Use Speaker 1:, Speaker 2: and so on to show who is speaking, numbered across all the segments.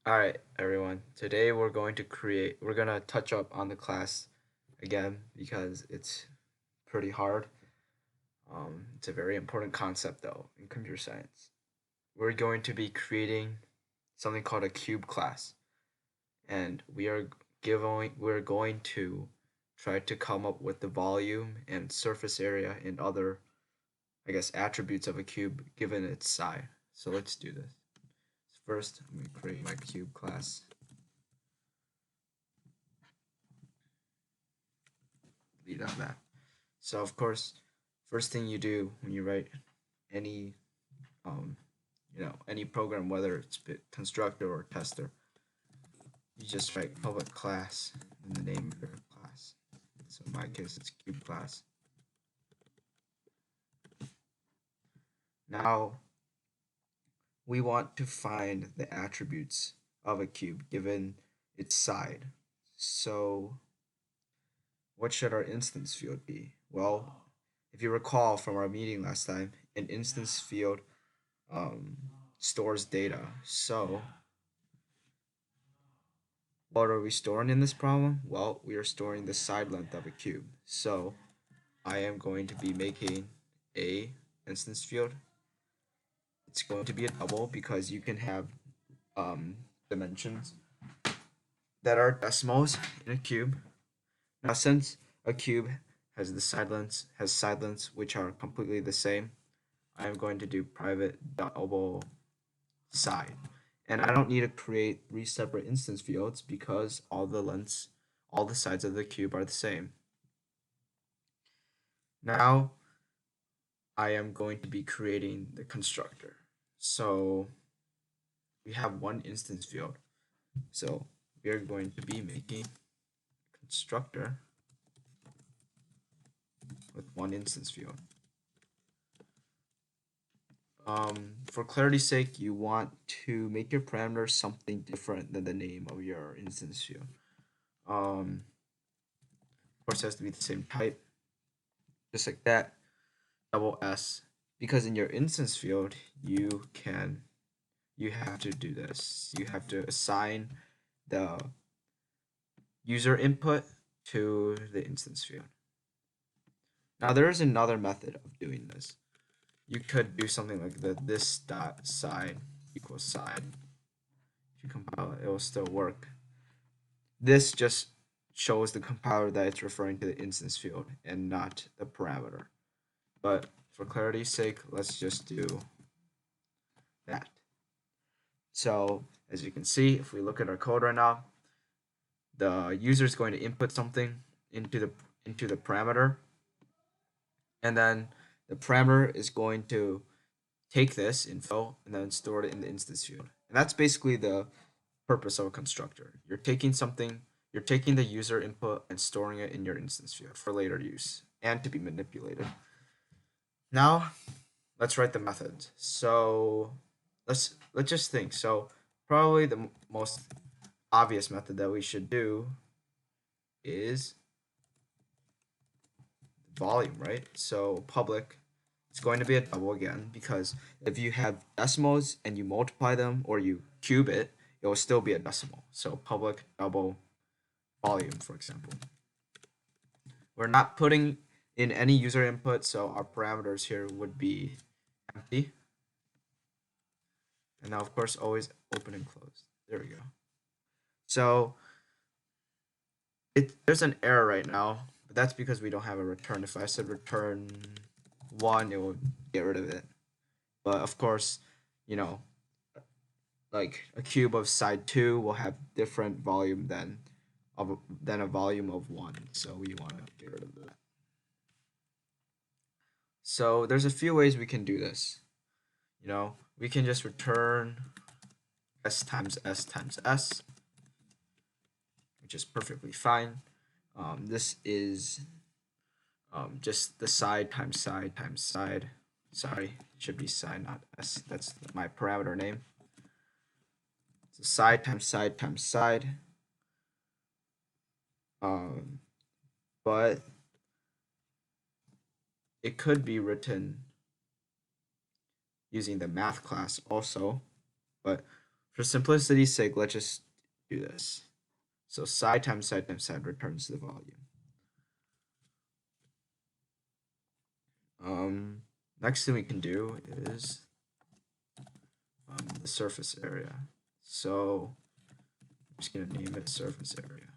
Speaker 1: All right, everyone. Today we're gonna touch up on the class again because it's pretty hard. It's a very important concept though in computer science. We're going to be creating something called a cube class, and we're going to try to come up with the volume and surface area and other, I guess, attributes of a cube given its size. So let's do this. First, I'm gonna create my cube class. Leave out that. So of course, first thing you do when you write any um, any program, whether it's constructor or tester, you just write public class in the name of your class. So in my case, it's cube class. Now we want to find the attributes of a cube given its side. So what should our instance field be? Well, if you recall from our meeting last time, an instance field um, stores data. So what are we storing in this problem? Well, we are storing the side length of a cube. So I am going to be making a instance field. It's going to be a double because you can have dimensions that are decimals in a cube. Now, since a cube has side lengths which are completely the same, I am going to do private double side. And I don't need to create three separate instance fields because all the sides of the cube are the same. Now I am going to be creating the constructor. So we have one instance field. So we are going to be making a constructor with one instance field. For clarity's sake, you want to make your parameters something different than the name of your instance field. Of course, it has to be the same type, just like that. Double S, because in your instance field, you have to do this. You have to assign the user input to the instance field. Now there is another method of doing this. You could do something like this dot side equals side. If you compile it, it will still work. This just shows the compiler that it's referring to the instance field and not the parameter. But for clarity's sake, let's just do that. So as you can see, if we look at our code right now, the user is going to input something into the parameter, and then the parameter is going to take this info and then store it in the instance field. And that's basically the purpose of a constructor. You're taking the user input and storing it in your instance field for later use and to be manipulated. Now, let's write the methods. So let's just think. So probably the most obvious method that we should do is volume, right? So public, it's going to be a double again because if you have decimals and you multiply them or you cube it, it will still be a decimal. So public double volume, for example. We're not putting in any user input, so our parameters here would be empty. And now, of course, always open and close. There we go. So there's an error right now, but that's because we don't have a return. If I said return 1, it would get rid of it. But of course, you know, like a cube of side 2 will have different volume than a volume of 1. So we want to get rid of that. So there's a few ways we can do this. We can just return s times s times s, which is perfectly fine. This is just the side times side times side. Sorry, it should be side, not s. That's my parameter name. So side times side times side. But it could be written using the math class also, but For simplicity's sake, let's just do this. So side times side times side returns the volume. Next thing we can do is the surface area. So I'm just gonna name it surface area.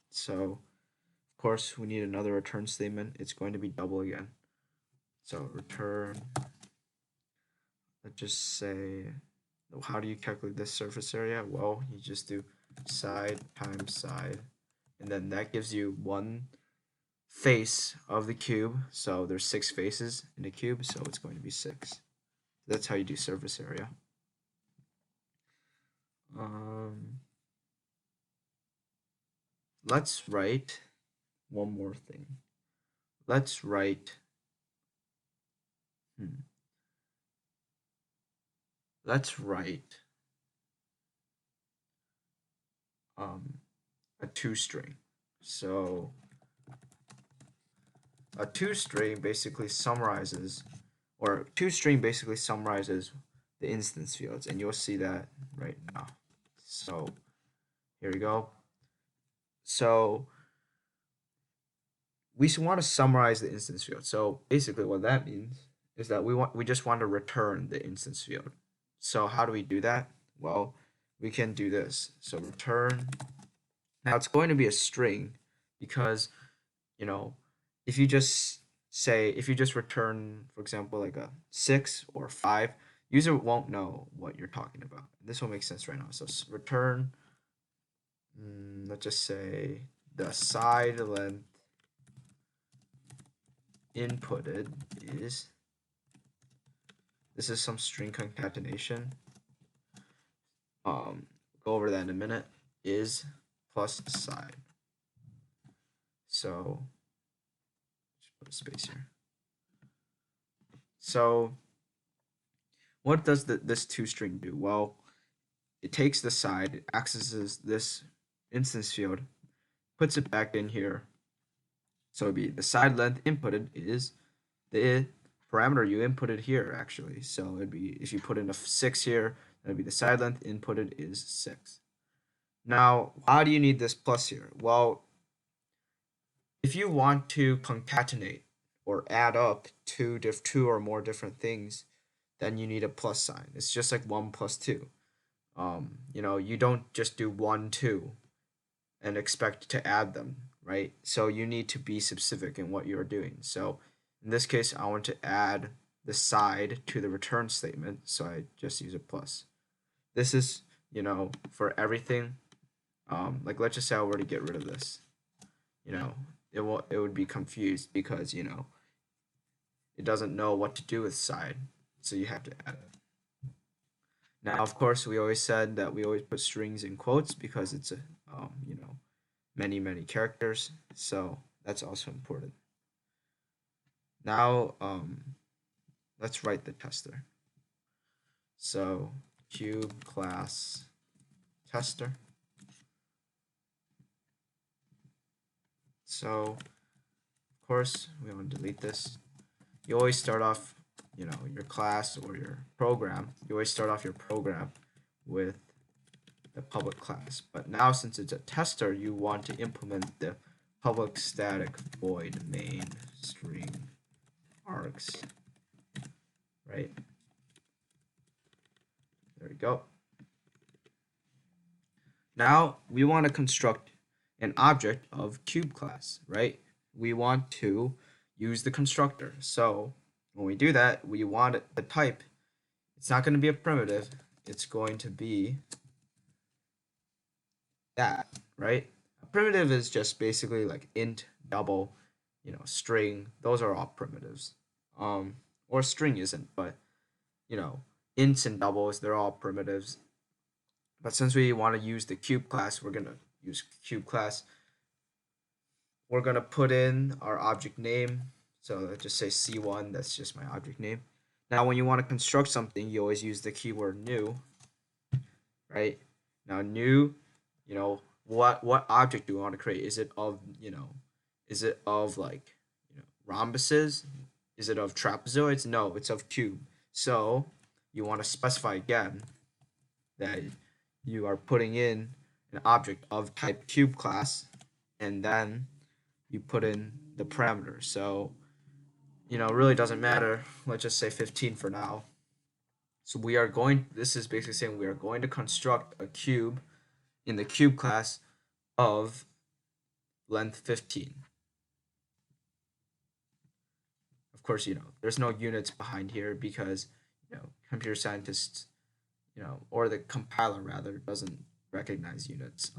Speaker 1: So of course we need another return statement. It's going to be double again. So return, let's just say, how do you calculate this surface area? Well, you just do side times side, and then that gives you one face of the cube. So there's 6 faces in the cube, so it's going to be 6. That's how you do surface area. Let's write one more thing. Let's write let's write a toString. So a toString basically summarizes, or toString basically summarizes the instance fields, and you'll see that right now. So here we go. So we want to summarize the instance field. So basically what that means is that we just want to return the instance field. So how do we do that? Well, we can do this. So return. Now it's going to be a string because, you know, if you just return, for example, like a 6 or 5, user won't know what you're talking about. This will make sense right now. So return, let's just say the side length inputted is, this is some string concatenation. Go over that in a minute, is plus side. So just put a space here. So what does this toString do? Well, it takes the side, it accesses this instance field, puts it back in here. So it'd be the side length inputted is the parameter you inputted here, actually. So it'd be, if you put in a 6 here, that'd be the side length inputted is 6. Now, how do you need this plus here? Well, if you want to concatenate or add up two or more different things, then you need a plus sign. It's just like 1 plus 2. You don't just do 1, 2 and expect to add them, right? So you need to be specific in what you're doing. So in this case, I want to add the side to the return statement, so I just use a plus. This is, for everything. Like let's just say I were to get rid of this. It would be confused because, it doesn't know what to do with side, so you have to add it. Now, of course, we always said that we always put strings in quotes because it's a, many characters, so that's also important. Now, let's write the tester. So cube class tester. So of course we want to delete this. You always start off, your class or your program. You always start off your program with the public class. But now since it's a tester, you want to implement the public static void main string args. Right? There we go. Now we want to construct an object of cube class, right? We want to use the constructor. So when we do that, we want the type. It's not going to be a primitive. It's going to be that, right? A primitive is just basically like int, double, string. Those are all primitives. Or string isn't, but ints and doubles, they're all primitives. But since we want to use the cube class, we're gonna use cube class. We're gonna put in our object name. So let's just say C1, that's just my object name. Now when you want to construct something, you always use the keyword new, right? Now new, what object do we want to create? Is it of, like, rhombuses? Is it of trapezoids? No, it's of cube. So you want to specify again that you are putting in an object of type cube class, and then you put in the parameters. So, it really doesn't matter. Let's just say 15 for now. So this is basically saying we are going to construct a cube in the cube class of length 15. Of course, there's no units behind here because, computer scientists, or the compiler rather, doesn't recognize units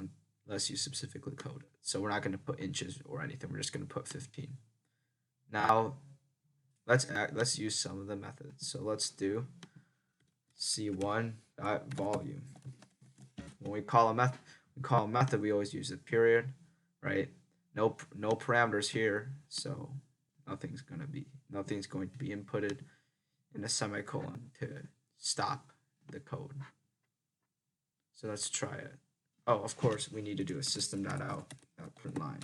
Speaker 1: unless you specifically code it. So we're not going to put inches or anything. We're just going to put 15. Now, let's use some of the methods. So let's do c1.volume. When we call a method, we always use a period, right? No parameters here, so nothing's going to be inputted in a semicolon to stop the code. So let's try it. Oh, of course, we need to do a system.out.println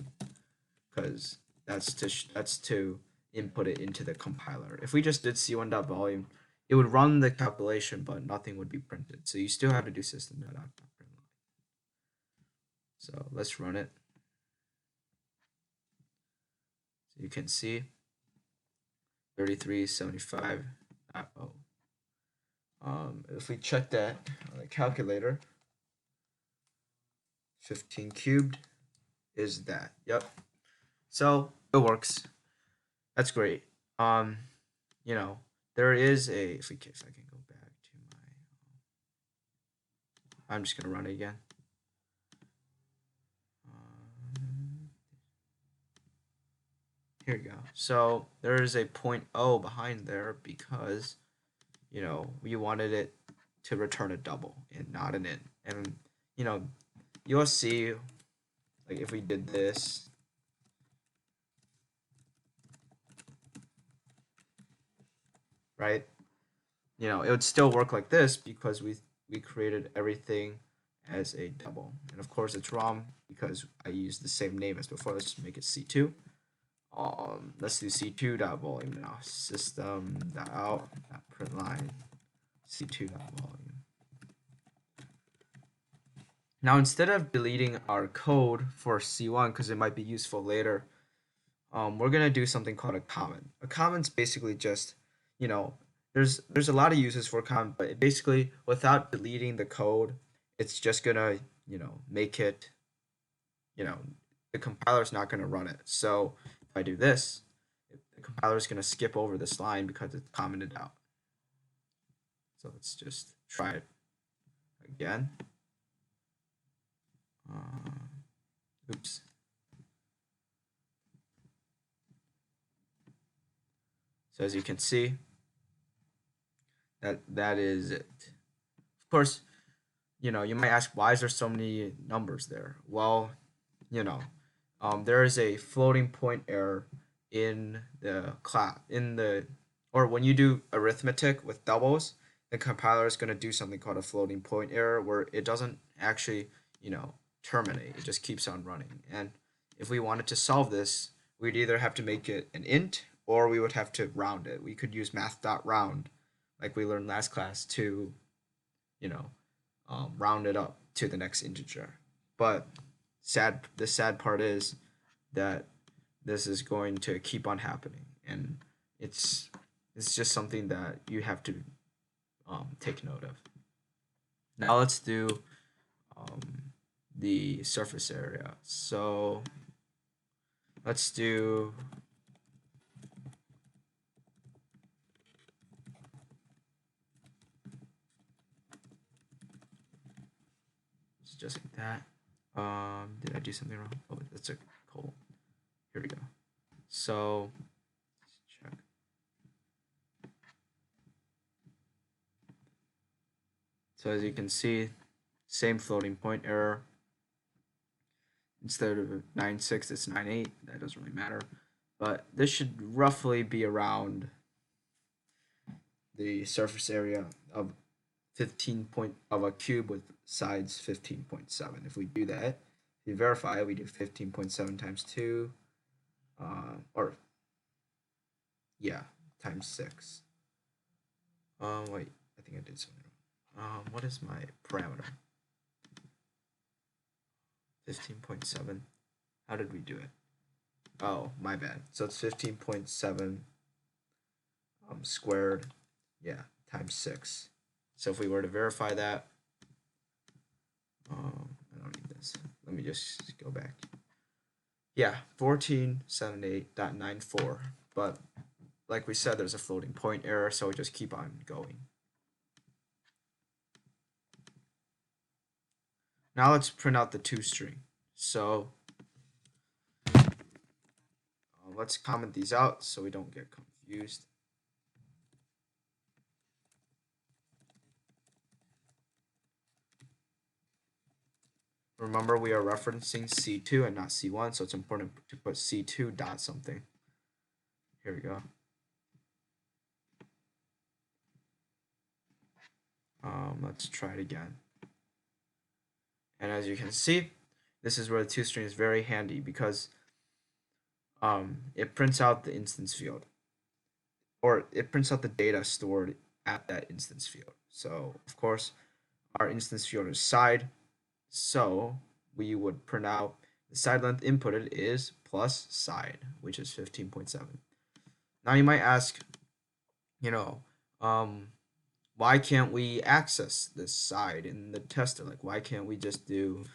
Speaker 1: because that's to input it into the compiler. If we just did c1.volume, it would run the calculation, but nothing would be printed. So you still have to do system.out.println. So let's run it. So you can see 3375.0. If we check that on the calculator, 15 cubed is that. Yep. So it works. That's great. There is a if I can go back to my. I'm just gonna run it again. Here you go. So there is a 0.0 behind there because we wanted it to return a double and not an int. And you'll see, like if we did this, right? It would still work like this because we created everything as a double. And of course it's wrong because I used the same name as before. Let's just make it C2. Let's do c2.volume now. System.out.println c2.volume. Now instead of deleting our code for C1 because it might be useful later, we're gonna do something called a comment. A comment's basically just, there's a lot of uses for comment, but basically without deleting the code, it's just gonna make it, the compiler's not gonna run it. So if I do this, the compiler is going to skip over this line because it's commented out. So let's just try it again. Oops. So as you can see, that is it. Of course, you might ask, why is there so many numbers there? Well, there is a floating point error in the class or when you do arithmetic with doubles, the compiler is going to do something called a floating point error where it doesn't actually terminate. It just keeps on running. And if we wanted to solve this, we'd either have to make it an int or we would have to round it. We could use math.round like we learned last class to round it up to the next integer. But the sad part is that this is going to keep on happening, and it's just something that you have to take note of. Now let's do the surface area. So let's do just like that. Did I do something wrong? Oh, that's a colon. Here we go. So let's check. So as you can see, same floating point error. Instead of 9.6, it's 9.8. That doesn't really matter. But this should roughly be around the surface area of 15 point of a cube with sides 15.7. If we do that, if we verify, we do 15.7 times 2, times 6. Wait, I think I did something wrong. What is my parameter? 15.7. How did we do it? Oh, my bad. So it's 15.7 squared, yeah, times 6. So if we were to verify that, I don't need this. Let me just go back. Yeah, 1478.94. But like we said, there's a floating point error, so we just keep on going. Now let's print out the toString. So let's comment these out so we don't get confused. Remember, we are referencing C2 and not C1, so it's important to put C2 dot something. Here we go. Let's try it again. And as you can see, this is where the toString is very handy because it prints out the instance field, or it prints out the data stored at that instance field. So of course, our instance field is side, so we would print out the side length inputted is plus side, which is 15.7. Now you might ask, why can't we access this side in the tester? Like, why can't we just do,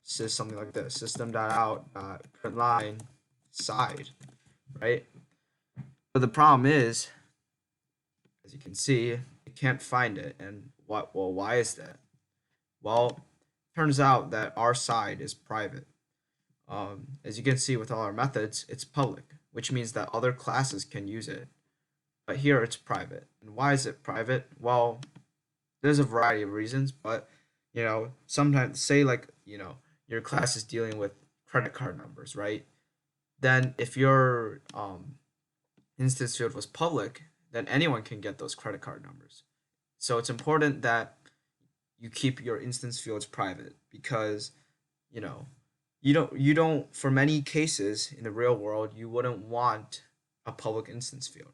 Speaker 1: something like this, system.out.println side, right? But the problem is, as you can see, it can't find it. And why is that? Well, turns out that our side is private. As you can see with all our methods, it's public, which means that other classes can use it. But here it's private. And why is it private? Well, there's a variety of reasons, but sometimes say your class is dealing with credit card numbers, right? Then if your instance field was public, then anyone can get those credit card numbers. So it's important that you keep your instance fields private because you don't for many cases in the real world you wouldn't want a public instance field.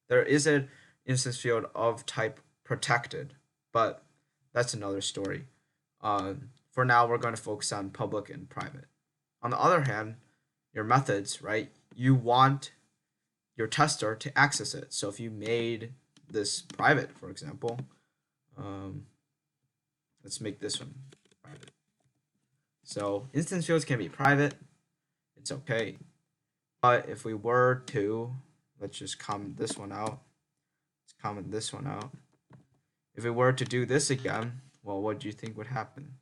Speaker 1: There is an instance field of type protected, but that's another story. For now, we're going to focus on public and private. On the other hand, your methods, right? You want your tester to access it. So if you made this private, for example, let's make this one private. So instance fields can be private. It's okay. But if we were to, let's just comment this one out. Let's comment this one out. If we were to do this again, well, what do you think would happen?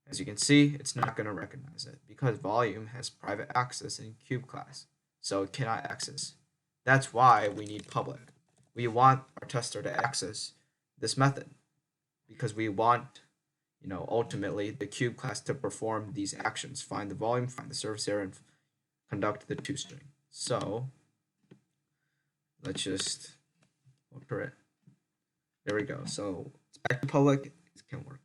Speaker 1: As you can see, it's not going to recognize it because volume has private access in cube class, so it cannot access. That's why we need public. We want our tester to access this method because we want, ultimately the cube class to perform these actions: find the volume, find the surface area, and conduct the toString. So let's just look for it. There we go. So it's back to public. It can work.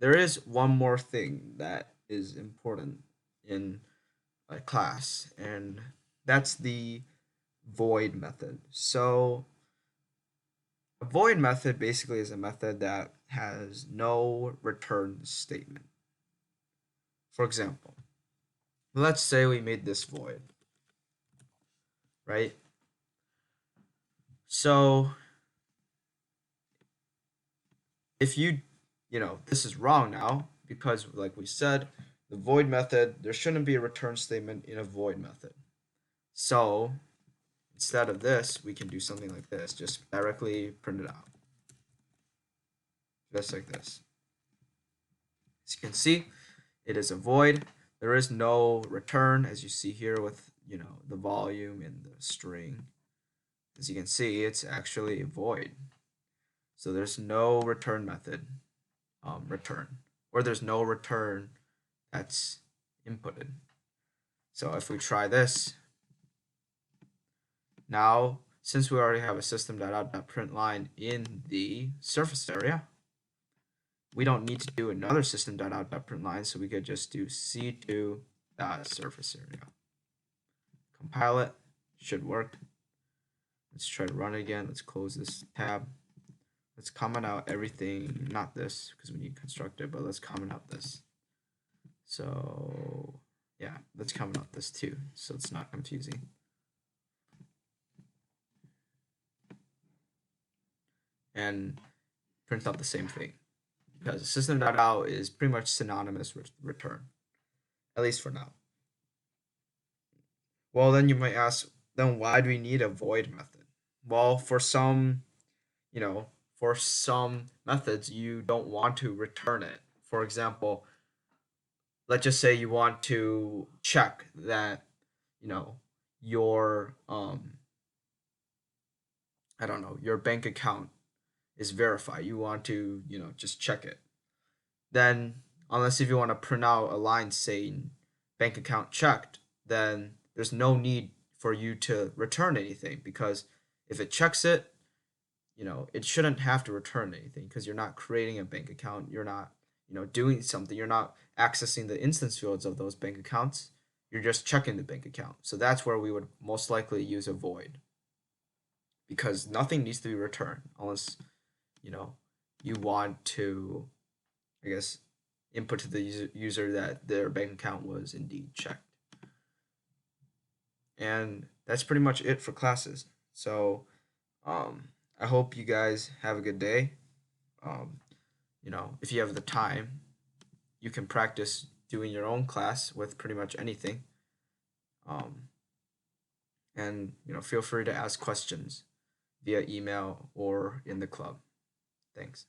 Speaker 1: There is one more thing that is important in a class, and that's the void method. So a void method basically is a method that has no return statement. For example, let's say we made this void, right? So if this is wrong now because like we said, the void method, there shouldn't be a return statement in a void method. So instead of this, we can do something like this, just directly print it out. Just like this. As you can see, it is a void. There is no return, as you see here with the volume and the string. As you can see, it's actually a void. So there's no return method return, or there's no return that's inputted. So if we try this, now since we already have a system.out.println in the surface area, we don't need to do another system.out.println, so we could just do c2.surface area. Compile it, should work. Let's try to run it again. Let's close this tab. Let's comment out everything, not this, because we need constructor, but let's comment out this. So yeah, let's comment out this too, so it's not confusing. And prints out the same thing, because system.out is pretty much synonymous with return, at least for now. Well, then you might ask, then why do we need a void method? Well, for some, for some methods, you don't want to return it. For example, let's just say you want to check that, your I don't know, your bank account is verified. You want to, just check it. Then, unless if you want to print out a line saying bank account checked, then there's no need for you to return anything, because if it checks it, it shouldn't have to return anything, because you're not creating a bank account. You're not, doing something. You're not accessing the instance fields of those bank accounts. You're just checking the bank account. So that's where we would most likely use a void, because nothing needs to be returned unless, you want to, I guess, input to the user that their bank account was indeed checked. And that's pretty much it for classes. So I hope you guys have a good day. Um, if you have the time, you can practice doing your own class with pretty much anything. And feel free to ask questions via email or in the club. Thanks.